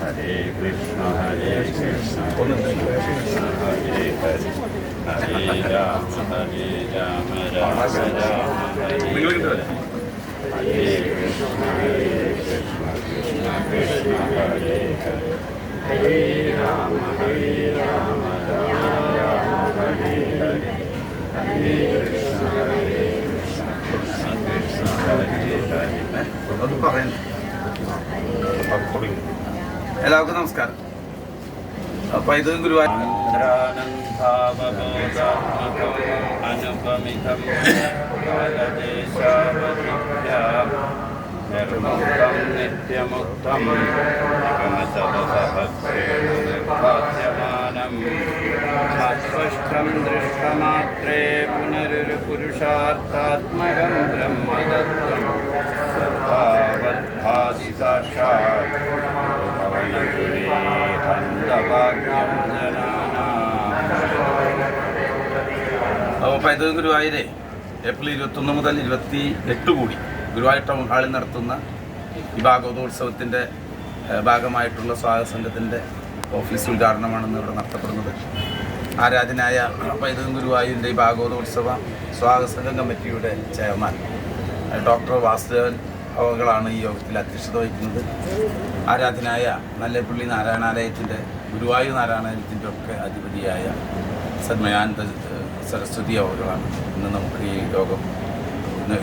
Hare Krishna Krishna Krishna Hare Hare Hare Rama Rama Rama Hare Hare Krishna Krishna Krishna Hare Hare Hare Rama Rama Rama Hare Hare Hare Krishna Krishna Krishna Hare Hare. എല്ലാവർക്കും നമസ്കാരം. അപ്പൊ ഇത് ഗുരുവായൂർ നിത്യമുക്തം അസ്പഷ്ടം ദൃഷ്ടമാത്രേ പുനരൊരു പുരുഷാർത്ഥാത്മകം ബ്രഹ്മതത്വം സർവദ്ഭാസി സാക്ഷാത് അപ്പോൾ പൈതൃക ഗുരുവായൂരെ April 21 മുതൽ 28 കൂടി Guruvayur town ഹാളിൽ നടത്തുന്ന ഈ ഭാഗവതോത്സവത്തിൻ്റെ ഭാഗമായിട്ടുള്ള സ്വാഗത സംഘത്തിൻ്റെ ഓഫീസ് ഉദ്ഘാടനമാണെന്ന് ഇവിടെ നടത്തപ്പെടുന്നത്. ആരാധനായ പൈതൃക ഗുരുവായൂരിൻ്റെ ഈ ഭാഗവതോത്സവ സ്വാഗത സംഘം കമ്മിറ്റിയുടെ ചെയർമാൻ ഡോക്ടർ വാസുദേവൻ അവകളാണ് ഈ യോഗത്തിൽ അധ്യക്ഷത വഹിക്കുന്നത്. ആരാധനായ നല്ലേപ്പള്ളി നാരായണാലയത്തിൻ്റെ ഗുരുവായൂർ നാരായണാലയത്തിൻ്റെ ഒക്കെ അധിപതിയായ സന്മയാനന്ദ സരസ്വതി അവകളാണ് ഇന്ന് നമുക്ക് ഈ യോഗം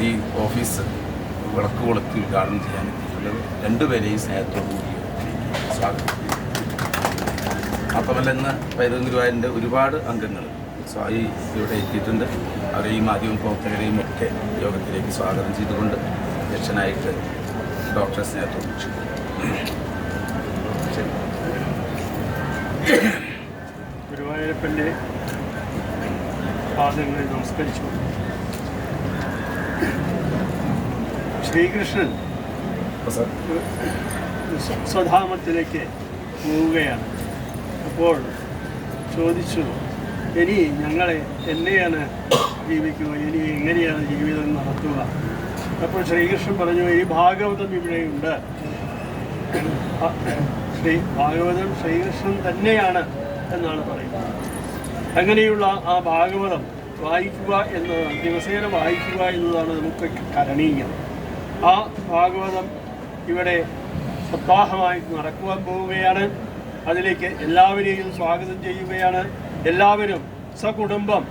ഈ ഓഫീസ് വിളക്ക് കൊളുത്തി ഉദ്ഘാടനം ചെയ്യാൻ എത്തിയിട്ടുള്ളത്. രണ്ടുപേരെയും സ്നേഹത്തോടു കൂടി സ്വാഗതം. മാത്രമല്ല ഇന്ന് പൈതൃക ഗുരുവായൂരിൻ്റെ ഒരുപാട് അംഗങ്ങൾ ഇവിടെ എത്തിയിട്ടുണ്ട്. അവരെയും മാധ്യമ പ്രവർത്തകരെയും ഒക്കെ യോഗത്തിലേക്ക് സ്വാഗതം ചെയ്തുകൊണ്ട് അധ്യക്ഷനായിട്ട് ഡോക്ടർ സ്നേഹത്തോട് ഗുരുവായൂരപ്പൻ്റെ പാദങ്ങളിൽ നമസ്കരിച്ചു. ശ്രീകൃഷ്ണൻ സ്വധാമത്തിലേക്ക് പോവുകയാണ്. അപ്പോൾ ചോദിച്ചു, ഇനി ഞങ്ങളെ എന്നെയാണ് ജീവിക്കുക, ഇനി എങ്ങനെയാണ് ജീവിതം നടത്തുക? അപ്പോൾ ശ്രീകൃഷ്ണൻ പറഞ്ഞു, ഈ ഭാഗവതം ഇവിടെയുണ്ട്. ഭാഗവതം ശ്രീകൃഷ്ണൻ തന്നെയാണ് എന്നാണ് പറയുന്നത്. അങ്ങനെയുള്ള ആ ഭാഗവതം വായിക്കുക എന്നതാണ്, ദിവസേന വായിക്കുക എന്നതാണ് നമുക്ക് കരണീയം. ആ ഭാഗവതം ഇവിടെ സപ്താഹമായി നടക്കുവാൻ പോവുകയാണ്. അതിലേക്ക് എല്ലാവരെയും സ്വാഗതം ചെയ്യുകയാണ്. എല്ലാവരും സകുടുംബം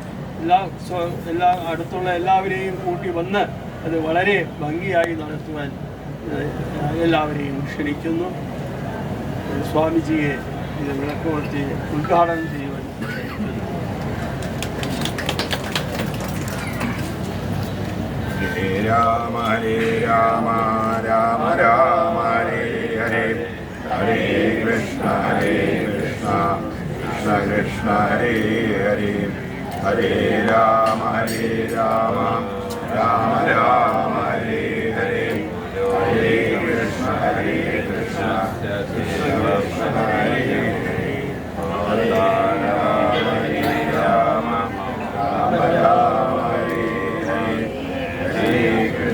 എല്ലാ അടുത്തുള്ള എല്ലാവരെയും കൂട്ടി വന്ന് അത് വളരെ ഭംഗിയായി നടത്തുവാൻ എല്ലാവരെയും ക്ഷണിക്കുന്നു. സ്വാമിജിയെ ഇത് വിളക്കുകൊളുത്തി ഉദ്ഘാടനം ചെയ്യുവാൻ ക്ഷണിക്കുന്നു. ഹരേ രാമ രാമ രാമ ഹരേ ഹരേ ഹരേ കൃഷ്ണ കൃഷ്ണ കൃഷ്ണ ഹരേ ഹരേ ഹരേ രാമ രാമ രാമ ഹരേ ഹരേ ഹരേ കൃഷ്ണ കൃഷ്ണ കൃഷ്ണ ഹരേ ഹരേ ഹരേ രാമ രാമ രാമ ഹരേ ഹരേ ഹരേ കൃഷ്ണ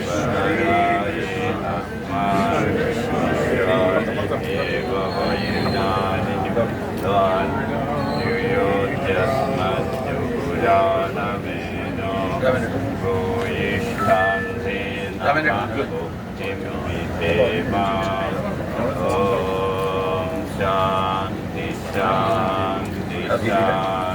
ശാന്തി ശാന്തി ശാന്തി